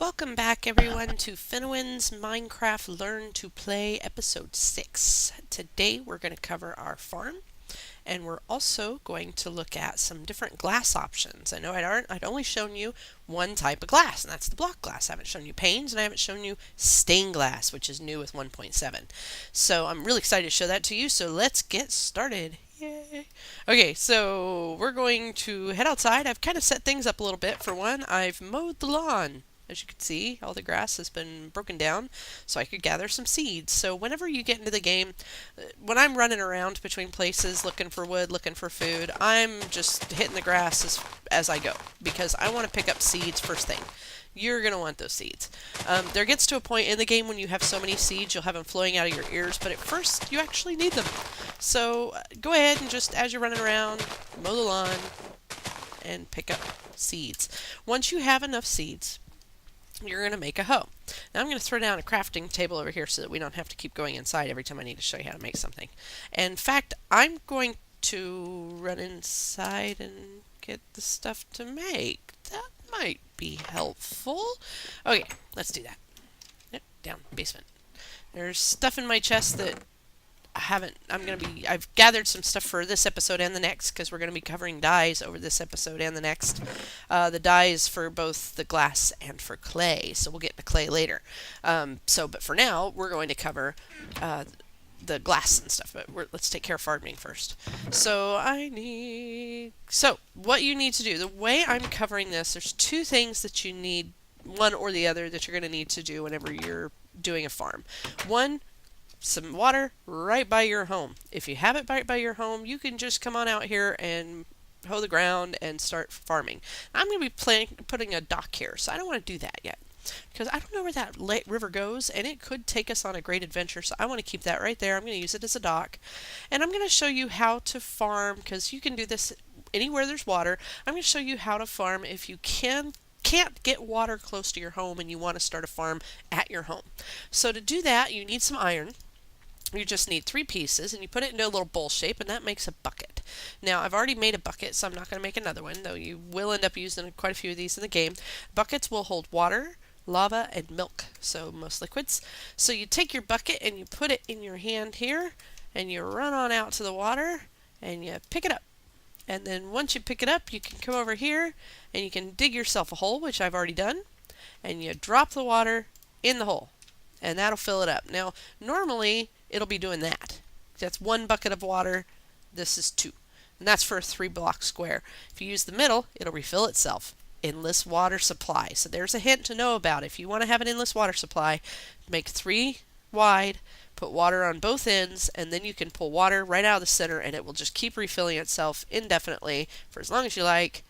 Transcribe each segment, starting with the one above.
Welcome back everyone to Finowen's Minecraft Learn to Play episode 6. Today we're going to cover our farm and we're also going to look at some different glass options. I know I'd only shown you one type of glass, and that's the block glass. I haven't shown you panes and I haven't shown you stained glass, which is new with 1.7. So I'm really excited to show that to you, so let's get started. Yay! Okay, so we're going to head outside. I've kind of set things up a little bit. For one, I've mowed the lawn. As you can see, all the grass has been broken down so I could gather some seeds. So whenever you get into the game, when I'm running around between places looking for wood, looking for food, I'm just hitting the grass as I go because I want to pick up seeds first thing. You're going to want those seeds. There gets to a point in the game when you have so many seeds, you'll have them flowing out of your ears, but at first you actually need them. So go ahead and just, as you're running around, mow the lawn and pick up seeds. Once you have enough seeds, you're going to make a hoe. Now I'm going to throw down a crafting table over here so that we don't have to keep going inside every time I need to show you how to make something. In fact, I'm going to run inside and get the stuff to make. That might be helpful. Okay, let's do that. Yep, down, basement. There's stuff in my chest that I've gathered some stuff for this episode and the next because we're going to be covering dyes over this episode and the next. The dyes for both the glass and for clay, so we'll get to clay later. But for now, we're going to cover the glass and stuff, but let's take care of farming first. So what you need to do, the way I'm covering this, there's two things that you need, one or the other, that you're going to need to do whenever you're doing a farm. One, some water right by your home. If you have it right by your home, you can just come on out here and hoe the ground and start farming. I'm going to be putting a dock here, so I don't want to do that yet because I don't know where that river goes and it could take us on a great adventure, so I want to keep that right there. I'm going to use it as a dock, and I'm going to show you how to farm because you can do this anywhere there's water. I'm going to show you how to farm if you can't get water close to your home and you want to start a farm at your home. So to do that, you need some iron. You just need 3 pieces, and you put it into a little bowl shape, and that makes a bucket. Now, I've already made a bucket, so I'm not going to make another one, though you will end up using quite a few of these in the game. Buckets will hold water, lava, and milk, so most liquids. So you take your bucket, and you put it in your hand here, and you run on out to the water, and you pick it up. And then once you pick it up, you can come over here, and you can dig yourself a hole, which I've already done, and you drop the water in the hole, and that'll fill it up. Now, normally it'll be doing that. That's 1 bucket of water. This is 2. And that's for a 3-block square. If you use the middle, it'll refill itself. Endless water supply. So there's a hint to know about. If you want to have an endless water supply, make 3 wide, put water on both ends, and then you can pull water right out of the center, and it will just keep refilling itself indefinitely for as long as you like.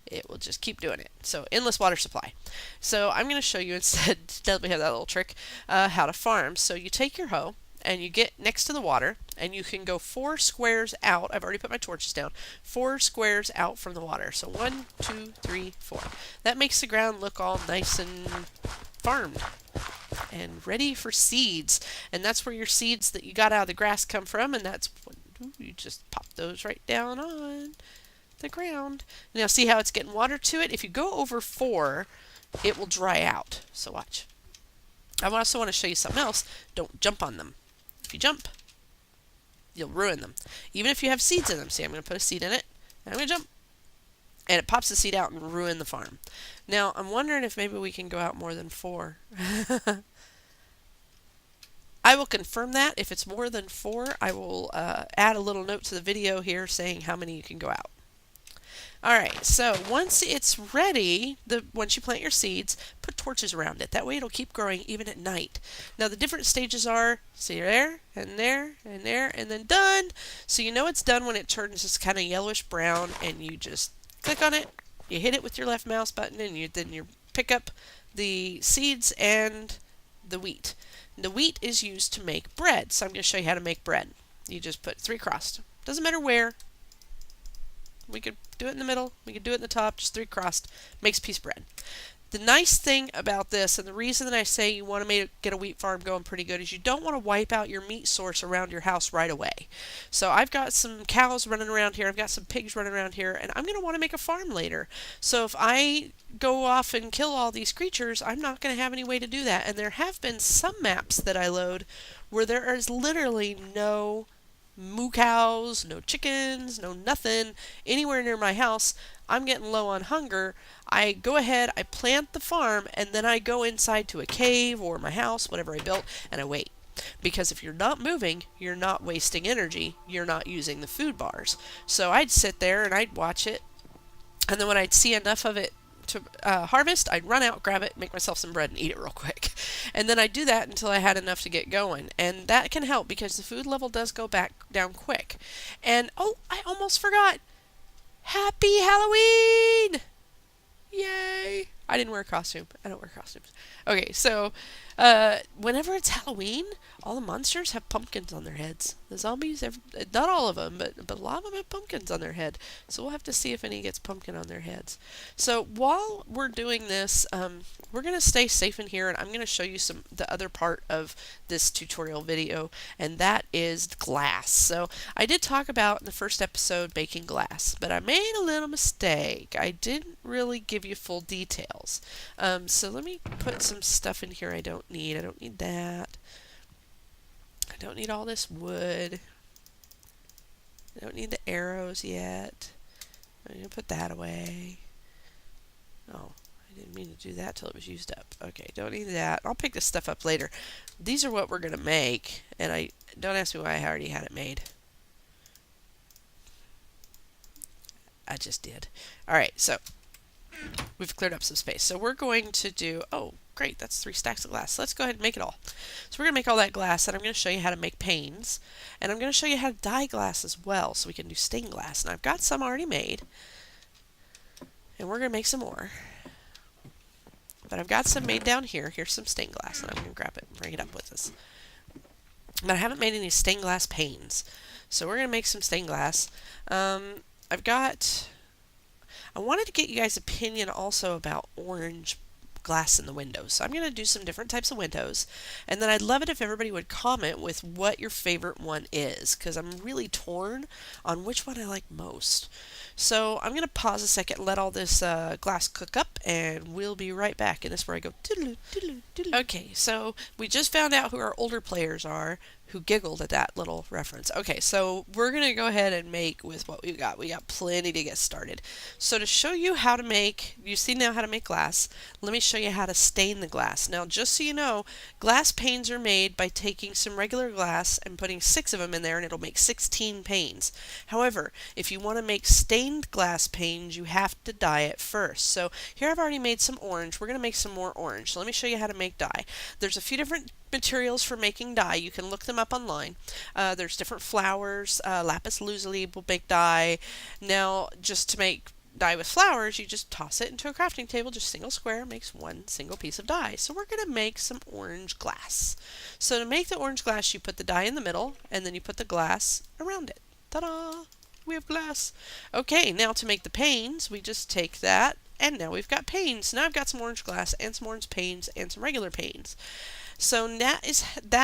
It will just keep doing it. So endless water supply. So I'm going to show you instead, now that we have that little trick, how to farm. So you take your hoe, and you get next to the water, and you can go 4 squares out. I've already put my torches down. 4 squares out from the water. So 1, 2, 3, 4. That makes the ground look all nice and farmed and ready for seeds. And that's where your seeds that you got out of the grass come from, and that's when you just pop those right down on the ground. Now see how it's getting water to it? If you go over 4, it will dry out. So watch. I also want to show you something else. Don't jump on them. If you jump, you'll ruin them. Even if you have seeds in them. See, I'm going to put a seed in it, and I'm going to jump, and it pops the seed out and ruin the farm. Now, I'm wondering if maybe we can go out more than 4. I will confirm that. If it's more than 4, I will add a little note to the video here saying how many you can go out. Alright, so once it's ready, once you plant your seeds, put torches around it. That way it'll keep growing even at night. Now the different stages are, see there, and there, and there, and then done. So you know it's done when it turns this kind of yellowish brown, and you just click on it, you hit it with your left mouse button, and then you pick up the seeds and the wheat. The wheat is used to make bread, so I'm going to show you how to make bread. You just put 3 crossed. Doesn't matter where. We could do it in the middle, we could do it in the top, just 3 crossed, makes piece of bread. The nice thing about this, and the reason that I say you want to get a wheat farm going pretty good, is you don't want to wipe out your meat source around your house right away. So I've got some cows running around here, I've got some pigs running around here, and I'm going to want to make a farm later. So if I go off and kill all these creatures, I'm not going to have any way to do that. And there have been some maps that I load where there is literally no moo cows, no chickens, no nothing anywhere near my house. I'm getting low on hunger. I go ahead, I plant the farm, and then I go inside to a cave or my house, whatever I built, and I wait. Because if you're not moving, you're not wasting energy, you're not using the food bars. So I'd sit there and I'd watch it, and then when I'd see enough of it to harvest, I'd run out, grab it, make myself some bread, and eat it real quick. And then I'd do that until I had enough to get going. And that can help because the food level does go back down quick. And oh, I almost forgot. Happy Halloween! Yay! I didn't wear a costume. I don't wear costumes. Okay, so whenever it's Halloween, all the monsters have pumpkins on their heads. The zombies, not all of them, but a lot of them have pumpkins on their head. So we'll have to see if any gets pumpkin on their heads. So while we're doing this, we're going to stay safe in here, and I'm going to show you the other part of this tutorial video, and that is glass. So I did talk about in the first episode making glass, but I made a little mistake. I didn't really give you full details. So let me put some stuff in here I don't need. I don't need that. I don't need all this wood. I don't need the arrows yet. I'm going to put that away. Oh, I didn't mean to do that till it was used up. Okay, don't need that. I'll pick this stuff up later. These are what we're going to make, and don't ask me why I already had it made. I just did. Alright, so we've cleared up some space. So we're going to do, oh, great, that's 3 stacks of glass. Let's go ahead and make it all. So we're going to make all that glass, and I'm going to show you how to make panes. And I'm going to show you how to dye glass as well, so we can do stained glass. And I've got some already made. And we're going to make some more. But I've got some made down here. Here's some stained glass, and I'm going to grab it and bring it up with us. But I haven't made any stained glass panes. So we're going to make some stained glass. I wanted to get you guys' opinion also about orange glass in the windows. So I'm going to do some different types of windows, and then I'd love it if everybody would comment with what your favorite one is, because I'm really torn on which one I like most. So I'm going to pause a second and let all this glass cook up, and we'll be right back. And this is where I go toodaloo, toodaloo, toodaloo. Okay, so we just found out who our older players are who giggled at that little reference. Okay, so we're going to go ahead and make with what we've got. We got plenty to get started. So to show you how to make, you see now how to make glass, let me show you how to stain the glass. Now, just so you know, glass panes are made by taking some regular glass and putting 6 of them in there, and it'll make 16 panes. However, if you want to make stained glass panes, you have to dye it first. So here I've already made some orange. We're going to make some more orange. So let me show you how to make dye. There's a few different materials for making dye. You can look them up online. There's different flowers. Lapis lazuli will make dye. Now, just to make dye with flowers, you just toss it into a crafting table. Just single square makes one single piece of dye. So we're going to make some orange glass. So to make the orange glass, you put the dye in the middle, and then you put the glass around it. Ta-da! We have glass. Okay, now to make the panes, we just take that, and now we've got panes. Now I've got some orange glass and some orange panes and some regular panes. So that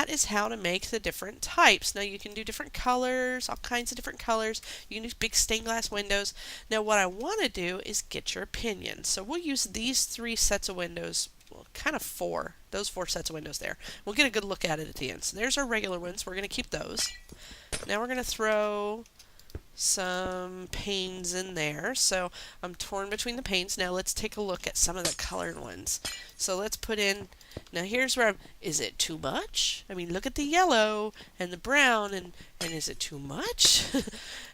is how to make the different types. Now you can do different colors, all kinds of different colors. You can do big stained glass windows. Now what I want to do is get your opinion. So we'll use these 3 sets of windows, well, kind of 4, those 4 sets of windows there. We'll get a good look at it at the end. So there's our regular ones. We're going to keep those. Now we're going to throw some panes in there. So I'm torn between the panes. Now let's take a look at some of the colored ones. So let's put in, now here's where is it too much? I mean, look at the yellow and the brown, and is it too much?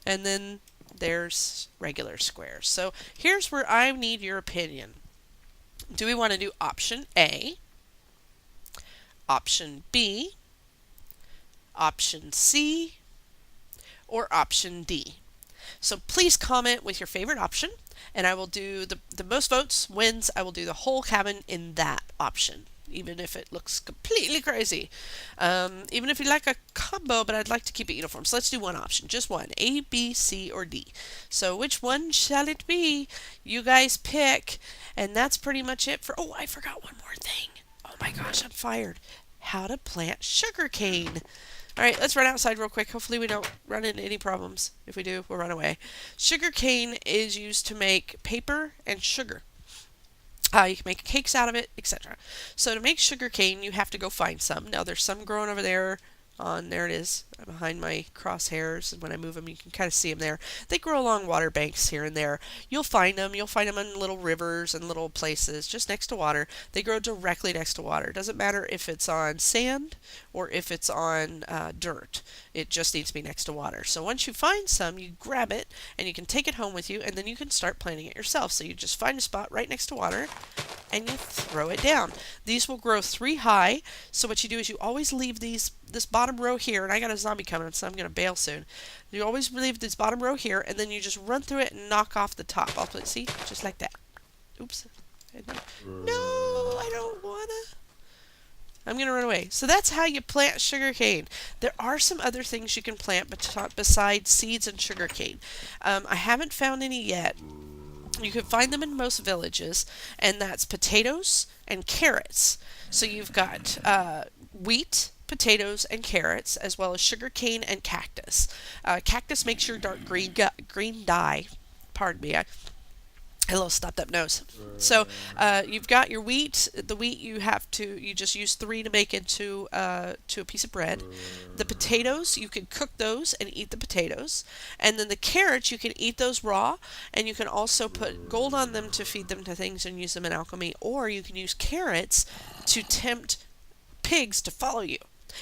And then there's regular squares. So here's where I need your opinion. Do we want to do option A, option B, option C, or option D? So please comment with your favorite option, and I will do the most votes wins. I will do the whole cabin in that option. even if it looks completely crazy. Even if you like a combo, but I'd like to keep it uniform. So let's do one option, just one, A, B, C, or D. So which one shall it be? You guys pick, and that's pretty much it for. Oh, I forgot one more thing. Oh my gosh, I'm fired. How to plant sugarcane. All right, let's run outside real quick. Hopefully, we don't run into any problems. If we do, we'll run away. Sugarcane is used to make paper and sugar. You can make cakes out of it, etc. So to make sugar cane, you have to go find some. Now there's some growing over there. There it is, behind my crosshairs, and when I move them, you can kind of see them there. They grow along water banks here and there. You'll find them. You'll find them in little rivers and little places just next to water. They grow directly next to water. It doesn't matter if it's on sand or if it's on dirt. It just needs to be next to water. So once you find some, you grab it and you can take it home with you, and then you can start planting it yourself. So you just find a spot right next to water and you throw it down. These will grow 3 high. So what you do is you always leave this bottom row here, and I got a zombie coming, so I'm going to bail soon. You always leave this bottom row here, and then you just run through it and knock off the top. I'll put, see, just like that. Oops. No, I don't wanna. I'm going to run away. So that's how you plant sugarcane. There are some other things you can plant besides seeds and sugarcane. I haven't found any yet. You can find them in most villages, and that's potatoes and carrots. So you've got wheat, potatoes, and carrots, as well as sugarcane and cactus. Cactus makes your dark green dye. Pardon me, I a little stopped up nose. So you've got your wheat. The wheat you just use 3 to make into to a piece of bread. The potatoes, you can cook those and eat the potatoes. And then the carrots, you can eat those raw, and you can also put gold on them to feed them to things and use them in alchemy. Or you can use carrots to tempt pigs to follow you.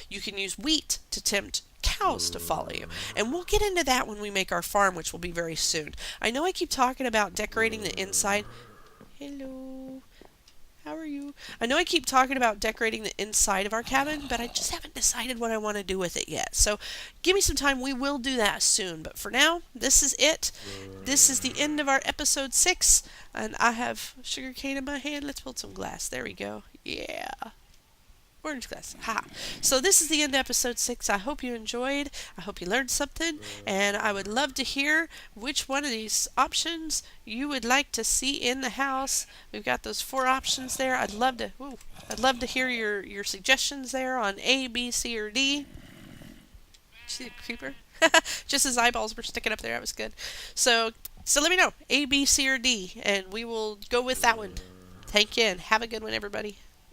You can use wheat to tempt cows to follow you. And we'll get into that when we make our farm, which will be very soon. I know I keep talking about decorating the inside. Hello. How are you? I know I keep talking about decorating the inside of our cabin, but I just haven't decided what I want to do with it yet. So give me some time. We will do that soon. But for now, this is it. This is the end of our episode 6. And I have sugarcane in my hand. Let's build some glass. There we go. Yeah. Orange glass. Ha. So this is the end of episode 6. I hope you enjoyed. I hope you learned something. And I would love to hear which one of these options you would like to see in the house. We've got those 4 options there. I'd love to hear your suggestions there on A, B, C, or D. Did you see the creeper? Just his eyeballs were sticking up there. That was good. So let me know. A, B, C, or D. And we will go with that one. Thank you, and have a good one, everybody.